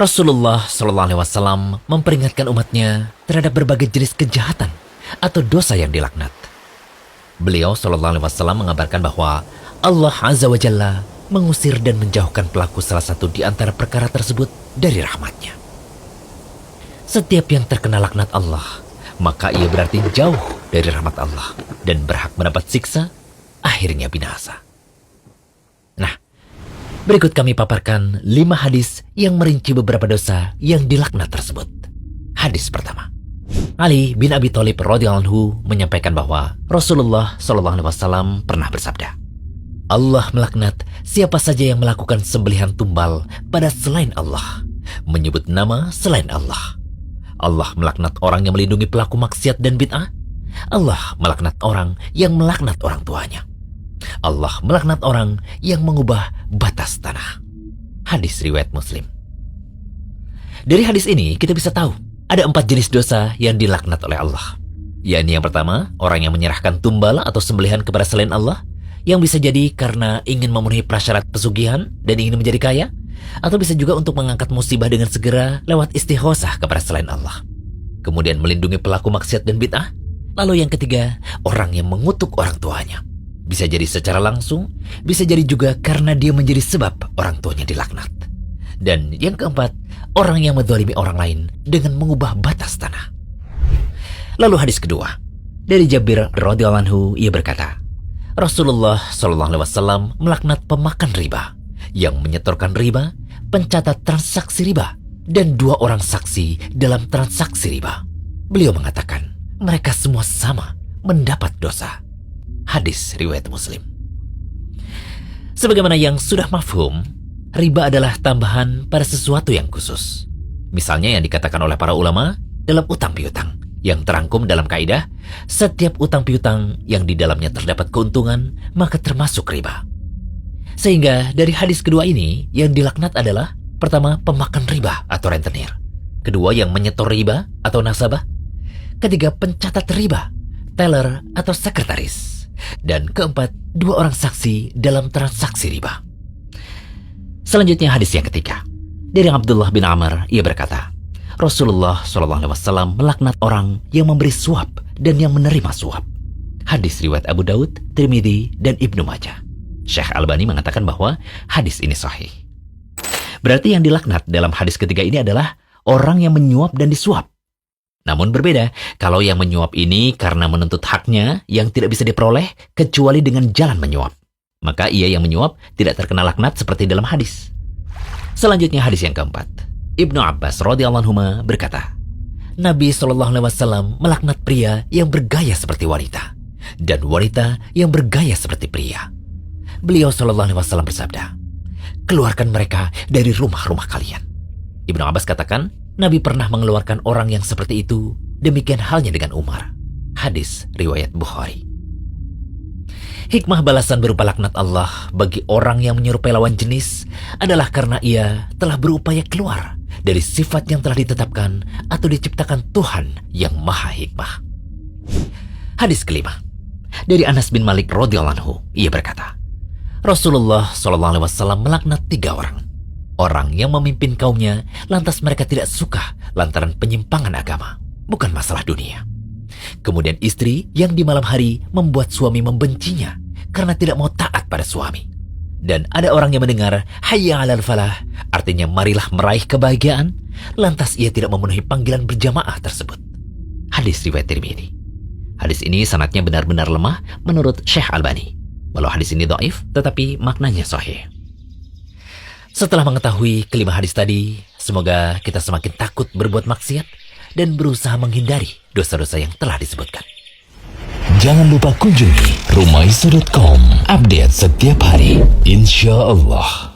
Rasulullah SAW memperingatkan umatnya terhadap berbagai jenis kejahatan atau dosa yang dilaknat. Beliau SAW mengabarkan bahwa Allah Azza wa Jalla mengusir dan menjauhkan pelaku salah satu di antara perkara tersebut dari rahmatnya. Setiap yang terkena laknat Allah, maka ia berarti jauh dari rahmat Allah dan berhak mendapat siksa, akhirnya binasa. Nah, berikut kami paparkan 5 hadis yang merinci beberapa dosa yang dilaknat tersebut. Hadis pertama. Ali bin Abi Thalib radhiyallahu anhu menyampaikan bahwa Rasulullah SAW pernah bersabda, Allah melaknat siapa saja yang melakukan sembelihan tumbal pada selain Allah, menyebut nama selain Allah. Allah melaknat orang yang melindungi pelaku maksiat dan bid'ah. Allah melaknat orang yang melaknat orang tuanya. Allah melaknat orang yang mengubah batas tanah. Hadis riwayat Muslim. Dari hadis ini kita bisa tahu ada 4 jenis dosa yang dilaknat oleh Allah. Yakni yang pertama, orang yang menyerahkan tumbal atau sembelihan kepada selain Allah, yang bisa jadi karena ingin memenuhi prasyarat pesugihan dan ingin menjadi kaya, atau bisa juga untuk mengangkat musibah dengan segera lewat istighosah kepada selain Allah. Kemudian melindungi pelaku maksiat dan bid'ah. Lalu yang ketiga, orang yang mengutuk orang tuanya. Bisa jadi secara langsung, bisa jadi juga karena dia menjadi sebab orang tuanya dilaknat. Dan yang keempat, orang yang menzalimi orang lain dengan mengubah batas tanah. Lalu hadis kedua, dari Jabir radhiyallahu anhu, ia berkata, Rasulullah SAW melaknat pemakan riba, yang menyetorkan riba, pencatat transaksi riba, dan 2 orang saksi dalam transaksi riba. Beliau mengatakan, mereka semua sama mendapat dosa. Hadis riwayat Muslim. Sebagaimana yang sudah mafhum, riba adalah tambahan pada sesuatu yang khusus. Misalnya yang dikatakan oleh para ulama dalam utang piutang, yang terangkum dalam kaidah, setiap utang piutang yang di dalamnya terdapat keuntungan, maka termasuk riba. Sehingga dari hadis kedua ini, yang dilaknat adalah, pertama, pemakan riba atau rentenir. Kedua, yang menyetor riba atau nasabah. Ketiga, pencatat riba, teller atau sekretaris. Dan keempat, 2 orang saksi dalam transaksi riba. Selanjutnya hadis yang ketiga. Dari Abdullah bin Amr, ia berkata, Rasulullah SAW melaknat orang yang memberi suap dan yang menerima suap. Hadis riwayat Abu Daud, Tirmidzi, dan Ibnu Majah. Syekh Albani mengatakan bahwa hadis ini sahih. Berarti yang dilaknat dalam hadis ketiga ini adalah orang yang menyuap dan disuap. Namun berbeda kalau yang menyuap ini karena menuntut haknya yang tidak bisa diperoleh kecuali dengan jalan menyuap. Maka ia yang menyuap tidak terkena laknat seperti dalam hadis. Selanjutnya hadis yang keempat. Ibnu Abbas radhiyallahu anhu berkata, Nabi SAW melaknat pria yang bergaya seperti wanita dan wanita yang bergaya seperti pria. Beliau SAW bersabda, keluarkan mereka dari rumah-rumah kalian. Ibnu Abbas katakan, Nabi pernah mengeluarkan orang yang seperti itu. Demikian halnya dengan Umar. Hadis riwayat Bukhari. Hikmah balasan berupa laknat Allah bagi orang yang menyerupai lawan jenis adalah karena ia telah berupaya keluar dari sifat yang telah ditetapkan atau diciptakan Tuhan yang Maha Hikmah. Hadis kelima. Dari Anas bin Malik radhiyallahu anhu, ia berkata, Rasulullah SAW melaknat 3 orang. Orang yang memimpin kaumnya lantas mereka tidak suka lantaran penyimpangan agama, bukan masalah dunia. Kemudian istri yang di malam hari membuat suami membencinya karena tidak mau taat pada suami. Dan ada orang yang mendengar hayya 'alal falah, artinya marilah meraih kebahagiaan, lantas ia tidak memenuhi panggilan berjamaah tersebut. Hadis riwayat Tirmidzi. Hadis ini sanadnya benar-benar lemah menurut Syekh Albani. Walau hadis ini dhaif, tetapi maknanya sahih. Setelah mengetahui kelima hadis tadi, semoga kita semakin takut berbuat maksiat dan berusaha menghindari dosa-dosa yang telah disebutkan. Jangan lupa kunjungi rumaisa.com, update setiap hari, insya Allah.